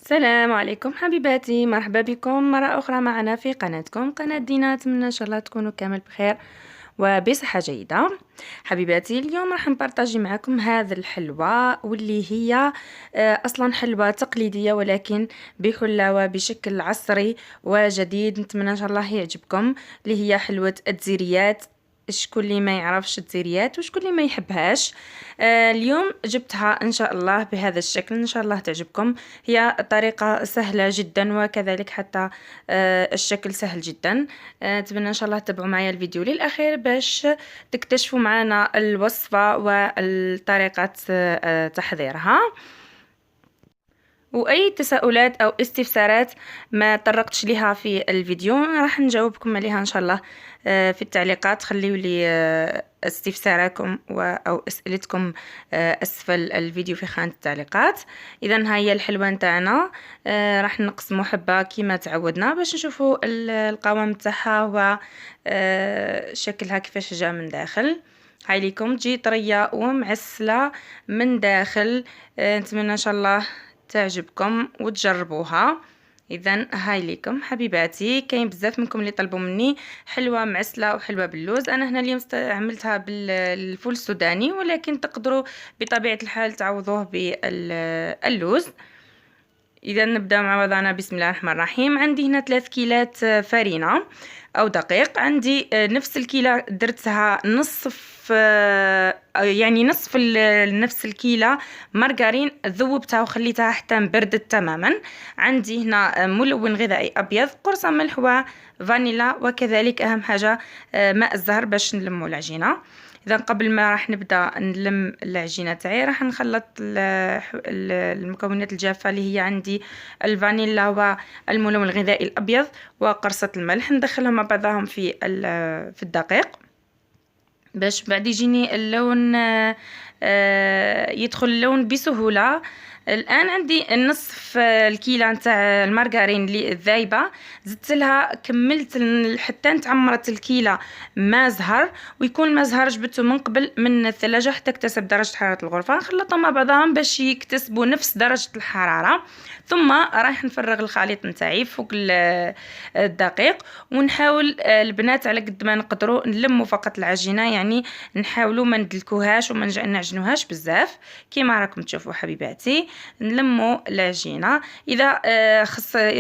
السلام عليكم حبيباتي، مرحبا بكم مرة أخرى معنا في قناتكم قناة دينا. أتمنى إن شاء الله تكونوا كامل بخير وبصحة جيدة. حبيباتي اليوم راح نبارطاجي معكم هذا الحلوى واللي هي أصلا حلوى تقليدية ولكن بحلاوة بشكل عصري وجديد. نتمنى إن شاء الله يعجبكم، اللي هي حلوة التزيريات. شكون اللي ما يعرفش التزيريات وشكون اللي ما يحبهاش؟ اليوم جبتها ان شاء الله بهذا الشكل، ان شاء الله تعجبكم. هي طريقة سهلة جدا وكذلك حتى الشكل سهل جدا. اتمنى ان شاء الله تتابعوا معايا الفيديو للاخير باش تكتشفوا معنا الوصفة والطريقة تحضيرها. واي تساؤلات او استفسارات ما طرقتش ليها في الفيديو راح نجاوبكم عليها ان شاء الله في التعليقات. خليوا لي استفساراتكم او اسئلتكم اسفل الفيديو في خانة التعليقات. اذا ها هي الحلوى نتاعنا، راح نقسموا حبه كما تعودنا باش نشوفوا القوام تاعها وشكلها كيفاش جاء من داخل. هاي ليكم تجي طريه ومعسله من داخل. نتمنى ان شاء الله تعجبكم وتجربوها. اذا هاي ليكم حبيباتي. كاين بزاف منكم اللي طلبوا مني حلوه معسله وحلوه باللوز. انا هنا اليوم عملتها بالفول السوداني، ولكن تقدروا بطبيعه الحال تعوضوه باللوز. اذا نبدا مع بعضنا. بسم الله الرحمن الرحيم. عندي هنا 3 كيلات فرينه او دقيق. عندي نفس الكيلة درتها نصف، يعني نصف نفس الكيلة مارغرين ذوبتها وخليتها حتى بردت تماما. عندي هنا ملون غذائي ابيض، قرصة ملح وفانيلا، وكذلك اهم حاجة ماء الزهر باش نلمو العجينة. اذا قبل ما راح نبدا نلم العجينه تاعي راح نخلط المكونات الجافه اللي هي عندي الفانيلا والملون الغذائي الابيض وقرصه الملح. ندخلهم مع بعضهم في الدقيق باش بعد يجيني اللون، يدخل اللون بسهوله. الان عندي نصف الكيلة نتاع المارغرين اللي ذايبه، زدت لها كملت حتى تعمرت الكيلة ماء زهر، ويكون الماء زهر جبته من قبل من الثلاجه حتى اكتسب درجه حراره الغرفه. نخلطهم مع بعضهم باش يكتسبوا نفس درجه الحراره. ثم راح نفرغ الخليط نتاعي فوق الدقيق، ونحاول البنات على قد ما نقدروا نلموا فقط العجينه، يعني نحاولوا ما ندلكوهاش وما نعجنوهاش بزاف. كيما راكم تشوفوا حبيباتي نلموا العجينه. اذا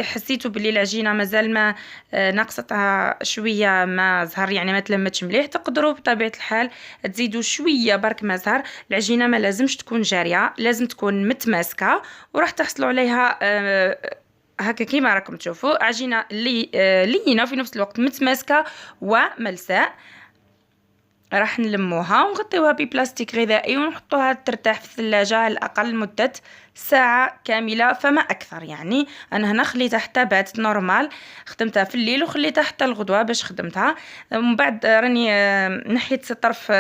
حسيتوا بلي العجينه مازال ما ناقصتها شويه ما زهر، يعني ما تلمتش مليح، تقدروا بطبيعه الحال تزيدوا شويه برك ما زهر. العجينه ما لازمش تكون جاريه، لازم تكون متماسكه، وراح تحصلوا عليها هكا كيما راكم تشوفوا عجينه لينه في نفس الوقت متماسكه وملساء. راح نلموها ونغطيوها ببلاستيك غذائي ونحطوها ترتاح في الثلاجة على الأقل مدة ساعة كاملة فما أكثر. يعني أنا هنا خليتها حتى باتت نورمال، خدمتها في الليل وخليتها حتى الغدوة باش خدمتها. من بعد راني نحيت طرف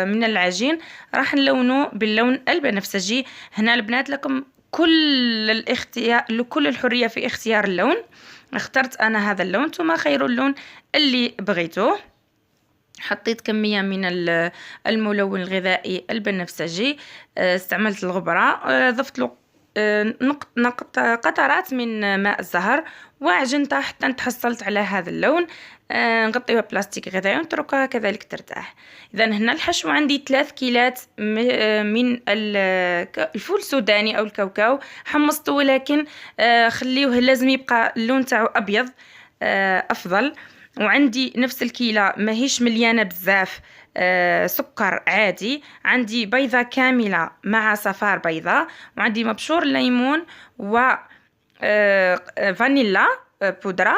من العجين، راح نلونو باللون البنفسجي. هنا البنات لكم كل الاختيار، كل الحرية في اختيار اللون. اخترت أنا هذا اللون، ثم خيروا اللون اللي بغيتوه. حطيت كمية من الملون الغذائي البنفسجي، استعملت الغبرة، ضفت له قطرات من ماء الزهر وعجنتها حتى تحصلت على هذا اللون. نغطيها بلاستيك غذائي ونتركها كذلك ترتاح. اذا هنا الحشو عندي 3 كيلات من الفول السوداني او الكاوكاو حمصته، ولكن خليوه لازم يبقى اللون تاعو ابيض افضل. وعندي نفس الكيلة ماهيش مليانة بزاف سكر عادي. عندي بيضة كاملة مع صفار بيضة، وعندي مبشور ليمون و فانيلا بودرة،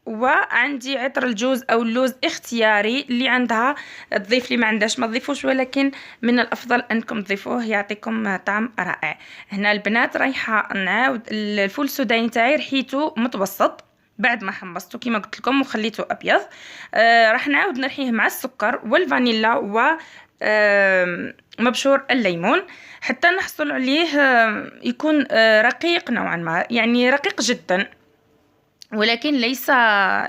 وعندي عطر الجوز او اللوز اختياري. اللي عندها تضيف، لي ما عندهاش ما تضيفوش، ولكن من الافضل انكم تضيفوه يعطيكم طعم رائع. هنا البنات رايحه نعاود الفول السوداني تاعي رحيته متوسط بعد ما حمصته كما قلت لكم وخليته ابيض. راح نعاود نرحيه مع السكر والفانيلا و مبشور الليمون حتى نحصل عليه يكون رقيق نوعا ما، يعني رقيق جدا، ولكن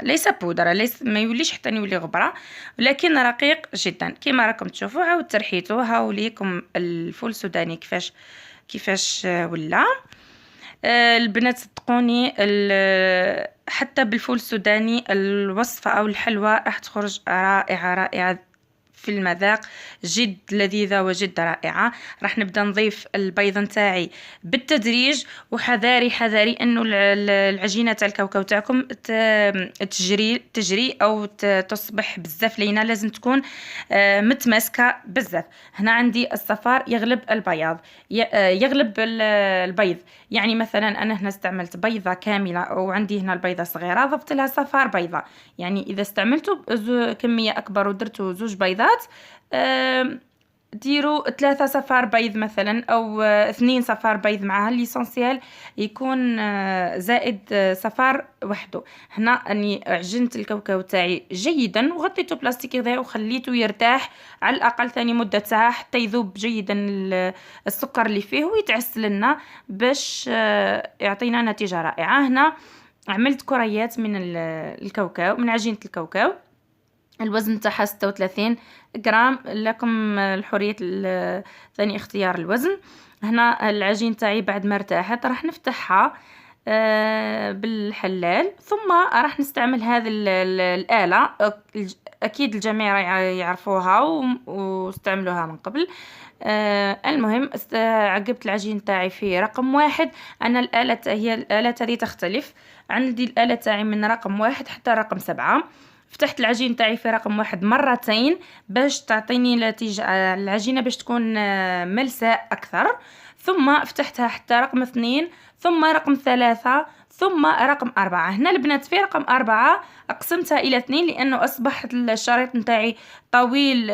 ليس بودرة، ما يوليش حتى يولي غبرة، ولكن رقيق جدا كما راكم تشوفوا. عاود ترحيته، هاوليكم الفول السوداني كيفاش ولا. البنات صدقوني حتى بالفول السوداني الوصفة أو الحلوى راح تخرج رائعة رائعة في المذاق، جد لذيذة وجد رائعة. راح نبدأ نضيف البيض نتاعي بالتدريج، وحذاري حذاري انه العجينة تاع الكاوكاو تاعكم تجري او تصبح بزاف لينة، لازم تكون متماسكة بزاف. هنا عندي الصفار يغلب البياض، يغلب البيض. يعني مثلا انا هنا استعملت بيضة كاملة، وعندي هنا البيضة صغيرة ضفت لها صفار بيضة. يعني اذا استعملتوا كمية اكبر ودرتوا زوج بيضات، ديروا 3 صفار بيض مثلا، او 2 صفار بيض معها. ليسونسيال يكون زائد صفار وحده. هنا اني عجنت الكاوكاو تاعي جيدا وغطيته بلاستيك غذائي وخليته يرتاح على الاقل ثاني مده ساعه حتى يذوب جيدا السكر اللي فيه ويتعسل لنا باش يعطينا نتيجه رائعه. هنا عملت كريات من الكاوكاو، من عجينه الكاوكاو. الوزن تاعها 36 غرام، لكم الحرية ثاني اختيار الوزن. هنا العجين تاعي بعد ما ارتاحت راح نفتحها بالحلال، ثم راح نستعمل هذه الآلة. أكيد الجميع يعرفوها واستعملوها من قبل. المهم عقبت العجين تاعي في رقم 1. أنا الآلة هي الآلات هذه تختلف، عندي الآلة تاعي من رقم 1 حتى رقم 7. فتحت العجين تاعي في رقم 1 مرتين باش تعطيني نتيجة العجينة باش تكون ملساء أكثر، ثم فتحتها حتى رقم 2، ثم رقم 3، ثم رقم 4. هنا البنات في رقم 4 قسمتها إلى 2 لأنه أصبح الشريط نتاعي طويل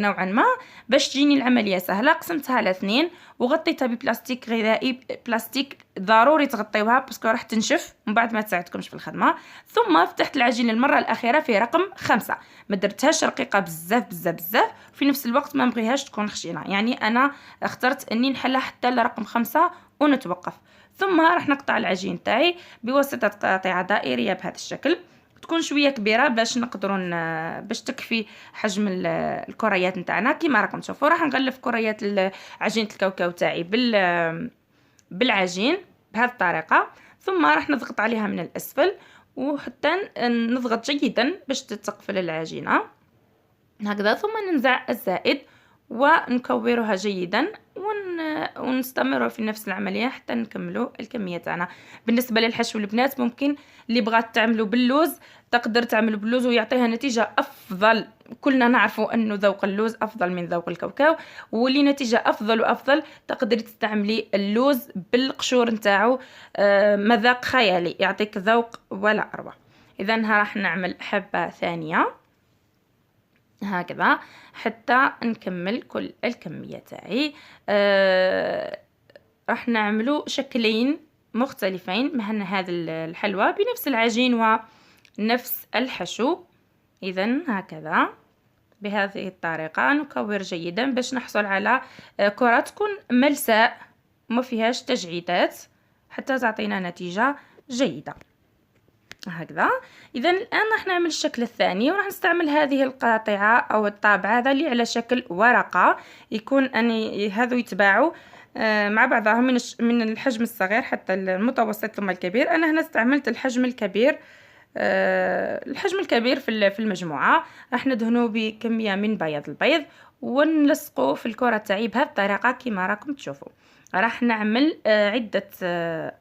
نوعا ما. باش تجيني العملية سهلة قسمتها على 2 وغطيتها ببلاستيك غذائي. بلاستيك ضروري تغطيوها باسكو راح تنشف من بعد ما تساعدكمش في الخدمة. ثم فتحت العجين للمرة الأخيرة في رقم 5. ما درتهاش رقيقة بزاف بزاف بزاف، في نفس الوقت ما نبغيهاش تكون خشينة. يعني أنا اخترت أني نحلها حتى لرقم 5 ونتوقف. ثم راح نقطع العجين تاعي بواسطة قطيعة دائرية بهذا الشكل، تكون شويه كبيره باش نقدروا باش تكفي حجم الكريات نتاعنا. كيما راكم تشوفوا راح نغلف كريات عجينه الكاوكاو تاعي بالعجين بهذه الطريقه، ثم راح نضغط عليها من الاسفل وحتى نضغط جيدا باش تتقفل العجينه هكذا. ثم ننزع الزائد ونكورها جيدا ونستمر في نفس العملية حتى نكملوا الكمية تاعنا. بالنسبة للحشو البنات ممكن اللي بغات تعملوا باللوز تقدر تعملوا باللوز ويعطيها نتيجة أفضل. كلنا نعرفوا أنه ذوق اللوز أفضل من ذوق الكاوكاو، واللي نتيجة أفضل وأفضل تقدري تستعملي اللوز بالقشور نتاعو. مذاق خيالي يعطيك ذوق ولا أروع. إذا راح نعمل حبة ثانية هكذا حتى نكمل كل الكمية تاعي. راح نعملو شكلين مختلفين مهن هذا الحلوى بنفس العجين ونفس الحشو. إذا هكذا بهذه الطريقة نكور جيدا باش نحصل على كرة تكون ملساء وما فيهاش تجعيدات حتى تعطينا نتيجة جيدة هكذا. إذا الآن راح نعمل الشكل الثاني وراح نستعمل هذه القاطعة أو الطابعة هذا اللي على شكل ورقة، يكون أني هذو يتباعوا مع بعضهم من الحجم الصغير حتى المتوسط ثم الكبير. أنا هنا استعملت الحجم الكبير. الحجم الكبير في المجموعة راح ندهنه بكمية من بياض البيض ونلصقه في الكرة تاعي بهذه الطريقة كما راكم تشوفوا. راح نعمل عدة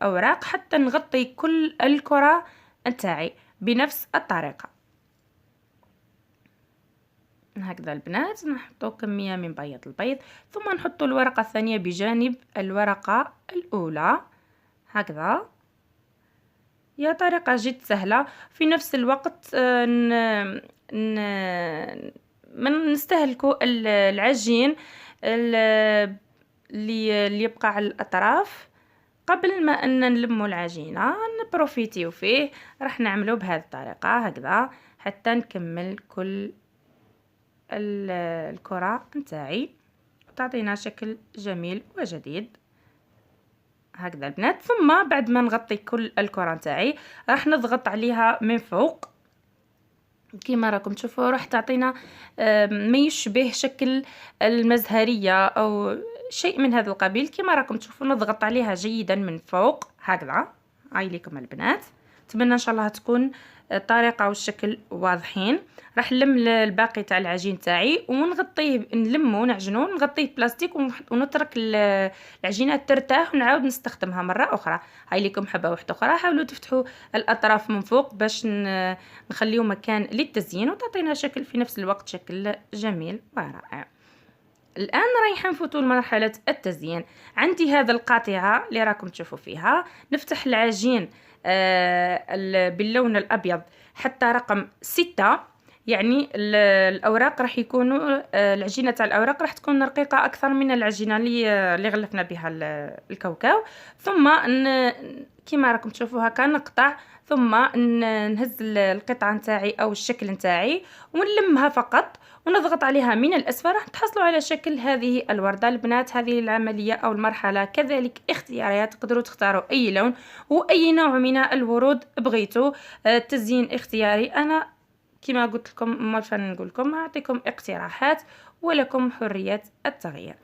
أوراق حتى نغطي كل الكرة نتاعي بنفس الطريقة هكذا. البنات نحطو كمية من بياض البيض ثم نحطو الورقة الثانية بجانب الورقة الأولى هكذا. هي طريقة جد سهلة في نفس الوقت. من نستهلكو العجين اللي يبقى على الأطراف قبل ما أن نلمو العجينة نبروفيتيو فيه. راح نعملو بهذه الطريقة هكذا حتى نكمل كل الكرة نتاعي تعطينا شكل جميل وجديد هكذا البنات. ثم بعد ما نغطي كل الكرة نتاعي راح نضغط عليها من فوق كما راكم تشوفوا، راح تعطينا ما يشبه شكل المزهرية او شيء من هذا القبيل. كما راكم تشوفوا نضغط عليها جيدا من فوق هكذا. هاي ليكم البنات، نتمنى ان شاء الله تكون الطريقه والشكل واضحين. راح نلم الباقي تاع العجين تاعي ونغطيه، نلمو ونعجنو ونغطيه بلاستيك ونترك العجينه ترتاح ونعاود نستخدمها مره اخرى. هاي ليكم حبه واحده اخرى. حاولوا تفتحوا الاطراف من فوق باش نخليو مكان للتزيين وتعطينا شكل في نفس الوقت شكل جميل ورائع. الآن رايحة نفوتوا لمرحلة التزيين. عندي هذا القاطعة اللي راكم تشوفوا فيها. نفتح العجين باللون الأبيض حتى رقم 6، يعني الأوراق راح يكونوا العجينة تاع الأوراق راح تكون رقيقة أكثر من العجينة اللي غلفنا بها الكاوكاو. ثم كما راكم تشوفوا هكا نقطع، ثم نهز القطعة نتاعي أو الشكل نتاعي ونلمها فقط ونضغط عليها من الأسفل. راح تحصلوا على شكل هذه الوردة. البنات هذه العملية أو المرحلة كذلك اختيارية، تقدروا تختاروا أي لون وأي نوع من الورود بغيتوا. التزيين اختياري. أنا كما قلت لكم مرة نقول لكم أعطيكم اقتراحات ولكم حرية التغيير.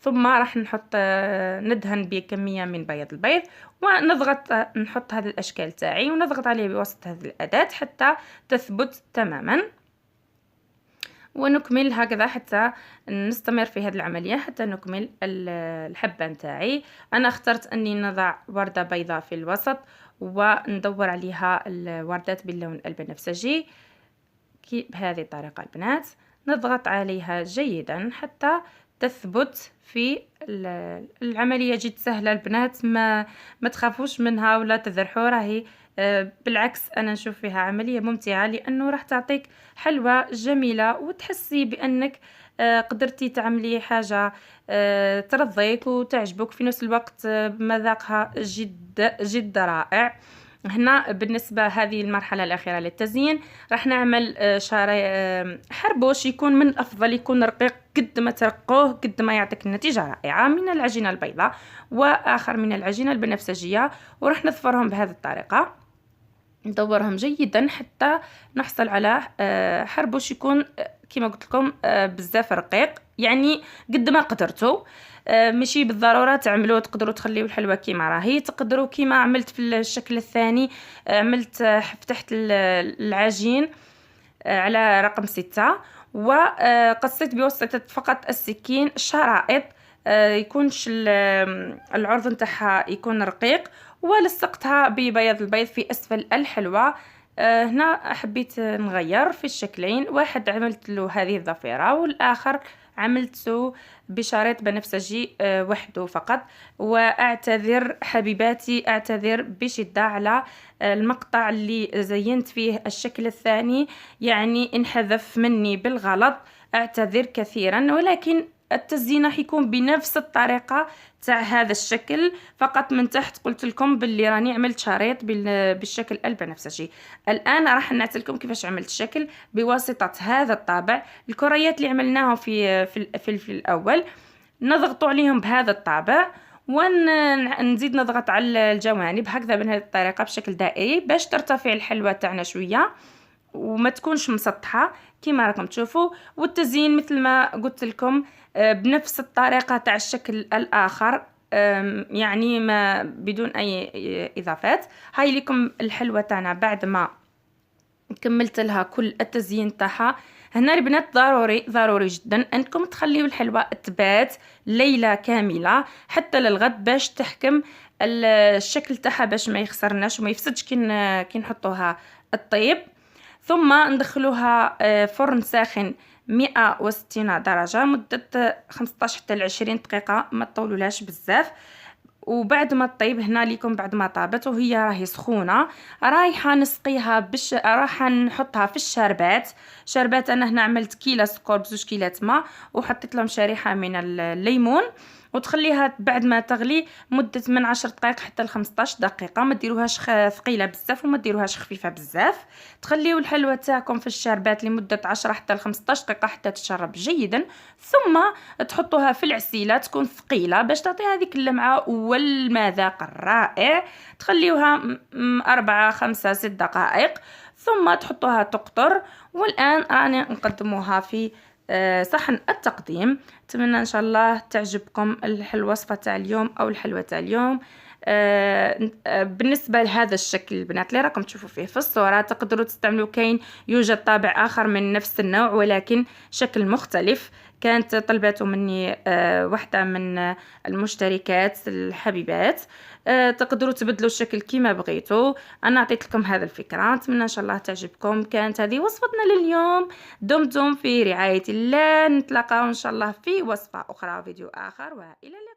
ثم راح ندهن بكمية من بيض البيض ونضغط، نحط هذه الأشكال تاعي ونضغط عليه بواسطة هذه الأداة حتى تثبت تماما، ونكمل هكذا حتى نستمر في هذه العملية حتى نكمل الحبة نتاعي. أنا اخترت أني نضع وردة بيضاء في الوسط وندور عليها الوردات باللون البنفسجي بهذه الطريقة. البنات نضغط عليها جيدا حتى تثبت. في العملية جد سهلة البنات، ما تخافوش منها ولا تذرحوا، راهي بالعكس أنا نشوف فيها عملية ممتعة لأنه راح تعطيك حلوة جميلة وتحسي بأنك قدرتي تعملي حاجة ترضيك وتعجبك في نفس الوقت، مذاقها جد رائع. هنا بالنسبة هذه المرحلة الأخيرة للتزيين راح نعمل حربوش يكون من الأفضل يكون رقيق، قد ما ترقوه قد ما يعطيك النتيجة رائعة، من العجينة البيضاء وآخر من العجينة البنفسجية. وراح نظفرهم بهذه الطريقة، ندورهم جيدا حتى نحصل على حربوش يكون كما قلت لكم بزاف رقيق، يعني قد ما قدرتوا. ماشي بالضروره تعملوا، تقدروا تخليوا الحلوه كيما راهي، تقدروا كيما عملت في الشكل الثاني. عملت فتحت العجين على رقم 6 وقصيت بواسطه فقط السكين شرائط يكونش العرض نتاعها يكون رقيق، ولصقتها ببياض البيض في اسفل الحلوه. هنا حبيت نغير في الشكلين، واحد عملت له هذه الضفيرة والآخر عملته بشريط بنفسجي وحده فقط. واعتذر حبيباتي، اعتذر بشدة على المقطع اللي زينت فيه الشكل الثاني، يعني انحذف مني بالغلط، اعتذر كثيرا، ولكن التزيين راح يكون بنفس الطريقة تاع هذا الشكل، فقط من تحت قلت لكم باللي راني عملت شريط بالشكل البنفسجي. الآن راح نعطيكم كيفاش عملت الشكل بواسطة هذا الطابع. الكريات اللي عملناهم في الأول نضغط عليهم بهذا الطابع ونزيد نضغط على الجوانب هكذا بهذه الطريقة بشكل دائري باش ترتفع الحلوة تاعنا شوية وما تكونش مسطحة كما راكم تشوفوا. والتزيين مثل ما قلت لكم بنفس الطريقة تاع الشكل الآخر، يعني ما بدون أي إضافات. هاي لكم الحلوة تاعنا بعد ما كملت لها كل التزيين تاعها. هنا البنات ضروري جدا انكم تخليوا الحلوة تبات ليلة كاملة حتى للغد باش تحكم الشكل تاعها، باش ما يخسرناش وما يفسدش كي نحطوها الطيب. ثم ندخلوها فرن ساخن 160 درجة مدة 15 حتى 20 دقيقة، ما تطولولاش بزاف. وبعد ما تطيب هنا ليكم بعد ما طابت وهي راهي سخونة رايحة نسقيها راح نحطها في شربات انا هنا عملت كيلة سكر ب2 كيلات ماء وحطيت لهم شريحة من الليمون، وتخليها بعد ما تغلي مدة من 10 دقائق حتى 15 دقيقة. ما ديروهاش ثقيلة بزاف وما ديروهاش خفيفة بزاف. تخليو الحلوة تاعكم في الشربات لمدة 10 حتى 15 دقيقة حتى تشرب جيدا، ثم تحطوها في العسيلة تكون ثقيلة باش تعطي هذيك اللمعة والمذاق الرائع. تخليوها 4 5 6 دقائق ثم تحطوها تقطر. والآن راني نقدموها في صحن التقديم. نتمنى ان شاء الله تعجبكم الوصفه تاع اليوم او الحلوه تاع اليوم. بالنسبه لهذا الشكل البنات اللي راكم تشوفوا فيه في الصوره، تقدروا تستعملوا، يوجد طابع اخر من نفس النوع ولكن شكل مختلف. كانت طلبته مني واحده من المشتركات الحبيبات. تقدروا تبدلوا الشكل كما بغيتوا. انا عطيت لكم هذا الفكره، نتمنى ان شاء الله تعجبكم. كانت هذه وصفتنا لليوم. دمتم في رعايه الله، نتلاقاو ان شاء الله في وصفه اخرى، فيديو اخر، والى اللقاء.